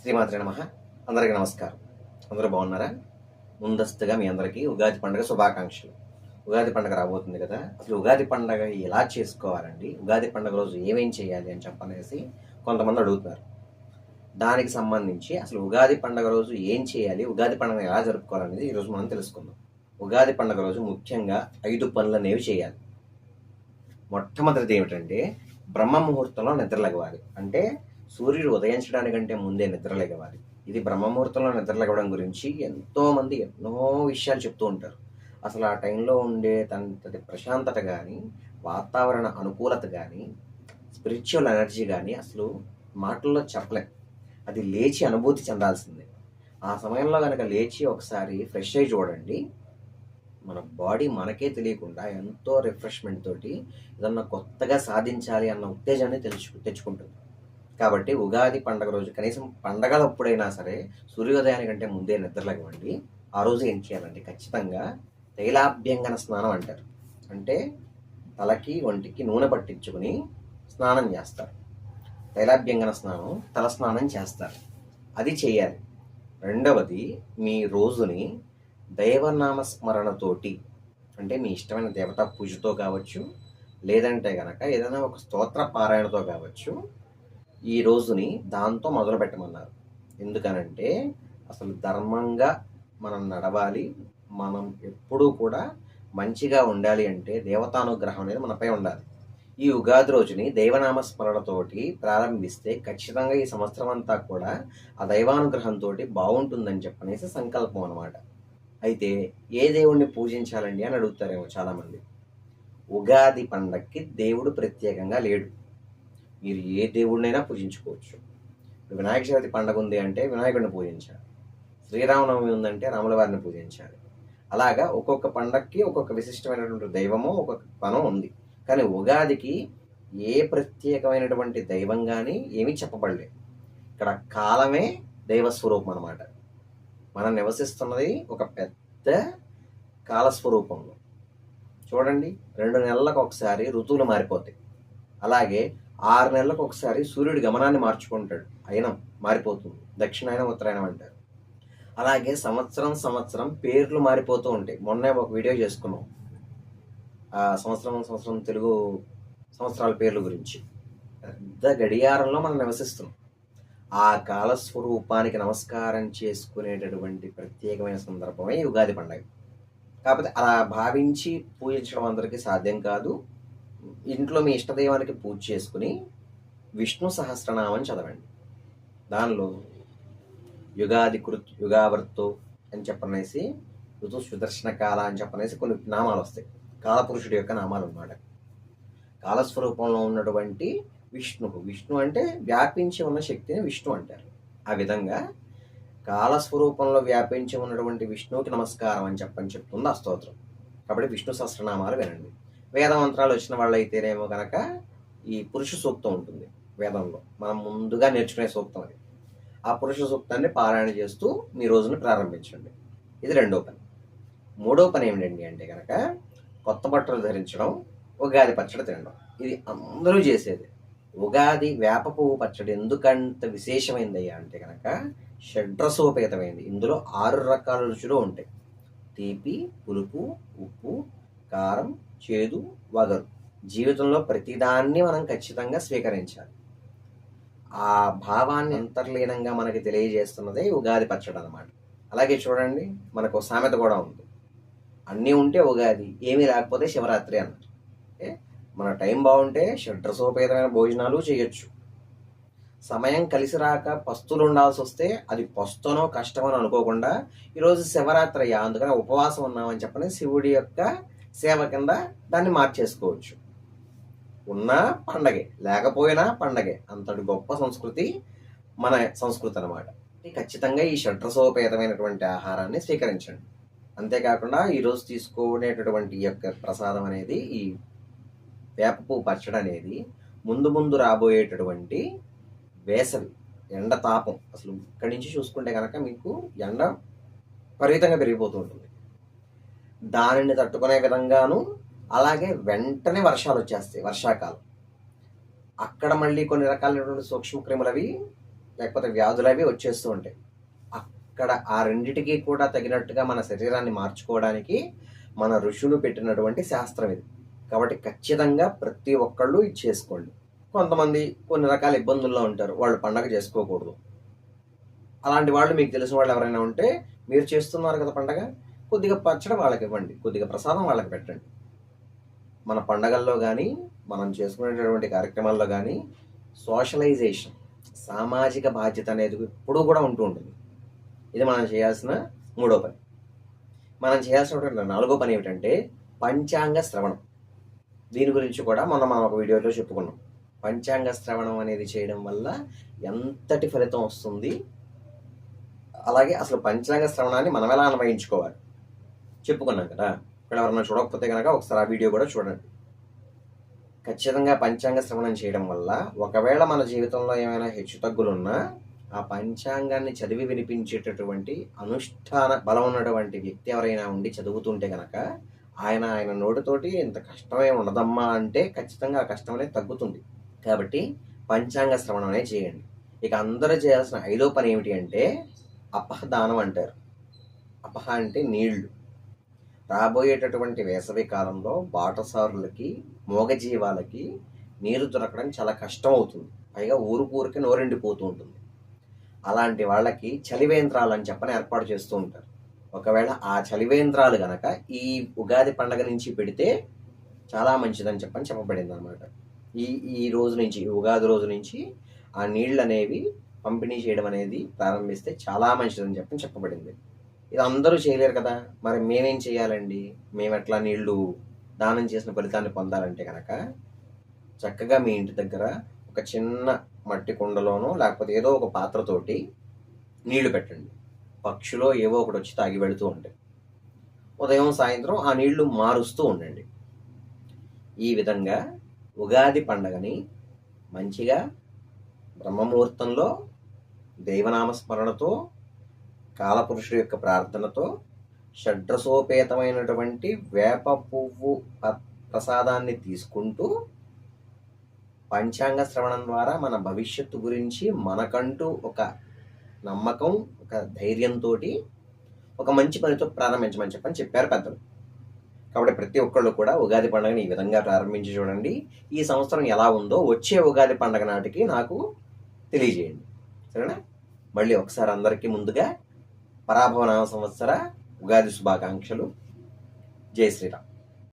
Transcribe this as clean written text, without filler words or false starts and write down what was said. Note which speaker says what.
Speaker 1: శ్రీమాత్రే నమః. అందరికీ నమస్కారం. అందరూ బాగున్నారా? ముందస్తుగా మీ అందరికీ ఉగాది పండుగ శుభాకాంక్షలు. ఉగాది పండుగ రాబోతుంది కదా! అసలు ఉగాది పండుగ ఎలా చేసుకోవాలండి? ఉగాది పండుగ రోజు ఏమేం చేయాలి అని చెప్పనేసి కొంతమంది అడుగుతున్నారు. దానికి సంబంధించి అసలు ఉగాది పండుగ రోజు ఏం చేయాలి? ఉగాది పండుగను ఎలా జరుపుకోవాలనేది ఈరోజు మనం తెలుసుకుందాం. ఉగాది పండుగ రోజు ముఖ్యంగా 5 పనులనేవి చేయాలి. మొట్టమొదటిది ఏమిటంటే బ్రహ్మ ముహూర్తంలో నిద్రలెగవాలి. అంటే సూర్యుడు ఉదయించడానికంటే ముందే నిద్రలెగవాలి. ఇది బ్రహ్మ ముహూర్తంలో నిద్రలెగవడం గురించి ఎంతోమంది ఎన్నో విషయాలు చెప్తూ ఉంటారు. అసలు ఆ టైంలో ఉండే తనది ప్రశాంతత కానీ, వాతావరణ అనుకూలత కానీ, స్పిరిచువల్ ఎనర్జీ కానీ అసలు మాటల్లో చెప్పలేం. అది లేచి అనుభూతి చెందాల్సిందే. ఆ సమయంలో కనుక లేచి ఒకసారి ఫ్రెష్ అయ్యి చూడండి, మన బాడీ మనకే తెలియకుండా ఎంతో రిఫ్రెష్మెంట్ తోటి ఏదన్నా కొత్తగా సాధించాలి అన్న ఉత్తేజాన్ని తెచ్చుకుంటుంది. కాబట్టి ఉగాది పండగ రోజు కనీసం పండగలప్పుడైనా సరే సూర్యోదయానికంటే ముందే నిద్రలేవండి. ఆ రోజు ఏం చేయాలంటే ఖచ్చితంగా తైలాభ్యంగన స్నానం అంటారు. అంటే తలకి ఒంటికి నూనె పట్టించుకుని స్నానం చేస్తారు. తైలాభ్యంగన స్నానం, తల స్నానం చేస్తారు. అది చేయాలి. రెండవది, మీ రోజుని దైవనామస్మరణతోటి, అంటే మీ ఇష్టమైన దేవతా పూజతో కావచ్చు, లేదంటే గనక ఏదైనా ఒక స్తోత్ర పారాయణతో కావచ్చు, ఈ రోజుని దాంతో మొదలు పెట్టమన్నారు. ఎందుకనంటే అసలు ధర్మంగా మనం నడవాలి, మనం ఎప్పుడూ కూడా మంచిగా ఉండాలి అంటే దేవతానుగ్రహం అనేది మనపై ఉండాలి. ఈ ఉగాది రోజుని దైవనామస్మరణతోటి ప్రారంభిస్తే ఖచ్చితంగా ఈ సంవత్సరం అంతా కూడా ఆ దైవానుగ్రహంతో బాగుంటుందని చెప్పనేసి సంకల్పం అనమాట. అయితే ఏ దేవుణ్ణి పూజించాలండి అని అడుగుతారేమో చాలామంది. ఉగాది పండక్కి దేవుడు ప్రత్యేకంగా లేడు. మీరు ఏ దేవుడినైనా పూజించుకోవచ్చు. ఇప్పుడు వినాయక చవితి పండగ ఉంది అంటే వినాయకుడిని పూజించాలి. శ్రీరామనవమి ఉందంటే రాముల వారిని పూజించాలి. అలాగా ఒక్కొక్క పండక్కి ఒక్కొక్క విశిష్టమైనటువంటి దైవము, ఒక్కొక్క పనం ఉంది. కానీ ఉగాదికి ఏ ప్రత్యేకమైనటువంటి దైవం కానీ ఏమీ చెప్పబడలేదు. ఇక్కడ కాలమే దైవస్వరూపం అనమాట. మనం నివసిస్తున్నది ఒక పెద్ద కాలస్వరూపంలో. చూడండి, 2 నెలలకు ఒకసారి ఋతువులు మారిపోతాయి. అలాగే 6 నెలలకు ఒకసారి సూర్యుడి గమనాన్ని మార్చుకుంటాడు. అయినం మారిపోతుంది. దక్షిణాయనం, ఉత్తరాయణం అంటారు. అలాగే సంవత్సరం పేర్లు మారిపోతూ ఉంటాయి. మొన్నే ఒక వీడియో చేసుకున్నాం ఆ సంవత్సరం తెలుగు సంవత్సరాల పేర్ల గురించి. పెద్ద గడియారంలో మనం నివసిస్తున్నాం. ఆ కాలస్వరూపానికి నమస్కారం చేసుకునేటటువంటి ప్రత్యేకమైన సందర్భమే ఈ ఉగాది పండుగ. కాకపోతే అలా భావించి పూజించడం అందరికీ సాధ్యం కాదు. ఇంట్లో మీ ఇష్టదైవానికి పూజ చేసుకుని విష్ణు సహస్రనామం చదవండి. దానిలో యుగావర్తో అని చెప్పనేసి, ఋతు సుదర్శన కాల అని చెప్పనేసి కొన్ని నామాలు వస్తాయి. కాలపురుషుడి యొక్క నామాలు అన్నమాట. కాలస్వరూపంలో ఉన్నటువంటి విష్ణు అంటే వ్యాపించి ఉన్న శక్తిని విష్ణు అంటారు. ఆ విధంగా కాలస్వరూపంలో వ్యాపించి ఉన్నటువంటి విష్ణువుకి నమస్కారం అని చెప్తుంది ఆ స్తోత్రం. కాబట్టి విష్ణు సహస్రనామాలు వినండి. వేద మంత్రాలు వచ్చిన వాళ్ళు అయితేనేమో కనుక ఈ పురుష సూక్తం ఉంటుంది వేదంలో. మనం ముందుగా నేర్చుకునే సూక్తం అది. ఆ పురుష సూక్తాన్ని పారాయణ చేస్తూ మీ రోజును ప్రారంభించండి. ఇది రెండో పని. మూడో పని ఏమిటండి అంటే కనుక కొత్త బట్టలు ధరించడం, ఉగాది పచ్చడి తినడం. ఇది అందరూ చేసేది. ఉగాది వేప పువ్వు పచ్చడి ఎందుకంత విశేషమైందయ్యా అంటే కనుక షడ్రసోపేతమైంది. ఇందులో 6 రకాల రుచులు ఉంటాయి. తీపి, పులుపు, ఉప్పు, కారం, చేదు, వగరు. జీవితంలో ప్రతిదాన్ని మనం ఖచ్చితంగా స్వీకరించాలి. ఆ భావాన్ని అంతర్లీనంగా మనకి తెలియజేస్తున్నదే ఉగాది పచ్చడి అన్నమాట. అలాగే చూడండి, మనకు సామెత కూడా ఉంది. అన్నీ ఉంటే ఉగాది, ఏమీ లేకపోతే శివరాత్రి అన్నారు. మన టైం బాగుంటే షడ్రసోపేతమైన భోజనాలు చేయొచ్చు. సమయం కలిసి రాక పస్తులు ఉండాల్సి వస్తే అది పస్తునో కష్టమని అనుకోకుండా ఈరోజు శివరాత్రి అయ్యా, అందుకని ఉపవాసం ఉన్నామని చెప్పని శివుడి యొక్క సేవ కింద దాన్ని మార్చేసుకోవచ్చు. ఉన్నా పండగే, లేకపోయినా పండగే. అంతటి గొప్ప సంస్కృతి మన సంస్కృతి అనమాట. ఖచ్చితంగా ఈ షడ్రసోపేతమైనటువంటి ఆహారాన్ని స్వీకరించండి. అంతేకాకుండా ఈరోజు తీసుకునేటటువంటి ఈ యొక్క ప్రసాదం అనేది, ఈ వేపపువ్వు పచ్చడి అనేది ముందు రాబోయేటటువంటి వేసవి ఎండ తాపం, అసలు ఇక్కడి నుంచి చూసుకుంటే కనుక మీకు ఎండ విపరీతంగా పెరిగిపోతూ ఉంటుంది. దానిని తట్టుకునే విధంగాను, అలాగే వెంటనే వర్షాలు వచ్చేస్తాయి, వర్షాకాలం. అక్కడ మళ్ళీ కొన్ని రకాలైనటువంటి సూక్ష్మక్రిములు అవి లేకపోతే వ్యాధులు అవి వచ్చేస్తూ ఉంటాయి. అక్కడ ఆ రెండిటికి కూడా తగినట్టుగా మన శరీరాన్ని మార్చుకోవడానికి మన ఋషులు పెట్టినటువంటి శాస్త్రం ఇది. కాబట్టి ఖచ్చితంగా ప్రతి ఒక్కళ్ళు ఇది చేసుకోండి. కొంతమంది కొన్ని రకాల ఇబ్బందుల్లో ఉంటారు, వాళ్ళు పండగ చేసుకోకూడదు. అలాంటి వాళ్ళు మీకు తెలిసిన వాళ్ళు ఎవరైనా ఉంటే, మీరు చేస్తున్నారు కదా పండగ, కొద్దిగా పచ్చడి వాళ్ళకి ఇవ్వండి, కొద్దిగా ప్రసాదం వాళ్ళకి పెట్టండి. మన పండగల్లో కానీ మనం చేసుకునేటటువంటి కార్యక్రమాల్లో కానీ సోషలైజేషన్, సామాజిక బాధ్యత అనేది ఎప్పుడూ కూడా ఉంటూ ఉంటుంది. ఇది మనం చేయాల్సిన మూడో పని. మనం చేయాల్సినటువంటి నాలుగో పని ఏమిటంటే పంచాంగ శ్రవణం. దీని గురించి కూడా మనం ఒక వీడియోలో చెప్పుకున్నాం. పంచాంగ శ్రవణం అనేది చేయడం వల్ల ఎంతటి ఫలితం వస్తుంది, అలాగే అసలు పంచాంగ శ్రవణాన్ని మనం ఎలా అన్వయించుకోవాలి చెప్పుకున్నాం కదా. ఇక్కడ ఎవరన్నా చూడకపోతే కనుక ఒకసారి ఆ వీడియో కూడా చూడండి. ఖచ్చితంగా పంచాంగ శ్రవణం చేయడం వల్ల ఒకవేళ మన జీవితంలో ఏమైనా హెచ్చుతగ్గులున్నా ఆ పంచాంగాన్ని చదివి వినిపించేటటువంటి అనుష్ఠాన బలం ఉన్నటువంటి వ్యక్తి ఎవరైనా ఉండి చదువుతుంటే కనుక ఆయన నోటితోటి ఇంత కష్టమే ఉండదమ్మా అంటే ఖచ్చితంగా ఆ కష్టం అనేది తగ్గుతుంది. కాబట్టి పంచాంగ శ్రవణం అనేది చేయండి. ఇక అందరూ చేయాల్సిన ఐదో పని ఏమిటి అంటే అపహదానం అంటారు. అపహ అంటే నీళ్లు. రాబోయేటటువంటి వేసవి కాలంలో బాటసారులకి, మూగజీవాలకి నీరు దొరకడం చాలా కష్టం అవుతుంది. పైగా ఊరికి నోరెండిపోతూ ఉంటుంది. అలాంటి వాళ్ళకి చలివేంద్రాలు అని చెప్పని ఏర్పాటు చేస్తూ ఉంటారు. ఒకవేళ ఆ చలివేంద్రాలు గనక ఈ ఉగాది పండగ నుంచి పెడితే చాలా మంచిదని చెప్పని చెప్పబడింది అనమాట. ఈ రోజు నుంచి, ఉగాది రోజు నుంచి ఆ నీళ్ళు అనేవి పంపిణీ చేయడం అనేది ప్రారంభిస్తే చాలా మంచిదని చెప్పని చెప్పబడింది. ఇది అందరూ చేయలేరు కదా, మరి మేమేం చేయాలండి? మేము ఎట్లా నీళ్లు దానం చేసిన ఫలితాన్ని పొందాలంటే కనుక చక్కగా మీ ఇంటి దగ్గర ఒక చిన్న మట్టి కుండలోనో లేకపోతే ఏదో ఒక పాత్రతోటి నీళ్లు పెట్టండి. పక్షులో ఏవో ఒకటి వచ్చి తాగి వెళుతూ ఉంటాయి. ఉదయం సాయంత్రం ఆ నీళ్లు మారుస్తూ ఉండండి. ఈ విధంగా ఉగాది పండగని మంచిగా బ్రహ్మముహూర్తంలో దైవనామస్మరణతో, కాలపురుషుడు యొక్క ప్రార్థనతో, షడ్రసోపేతమైనటువంటి వేప పువ్వు ప్రసాదాన్ని తీసుకుంటూ పంచాంగ శ్రవణం ద్వారా మన భవిష్యత్తు గురించి మనకంటూ ఒక నమ్మకం, ఒక ధైర్యంతో ఒక మంచి పనితో ప్రారంభించమని చెప్పారు పెద్దలు. కాబట్టి ప్రతి ఒక్కళ్ళు కూడా ఉగాది పండుగని ఈ విధంగా ప్రారంభించి చూడండి. ఈ సంవత్సరం ఎలా ఉందో వచ్చే ఉగాది పండుగ నాటికి నాకు తెలియజేయండి, సరేనా? మళ్ళీ ఒకసారి అందరికీ ముందుగా పరాభవ నామ సంవత్సర ఉగాది శుభాకాంక్షలు. జై శ్రీరామ్.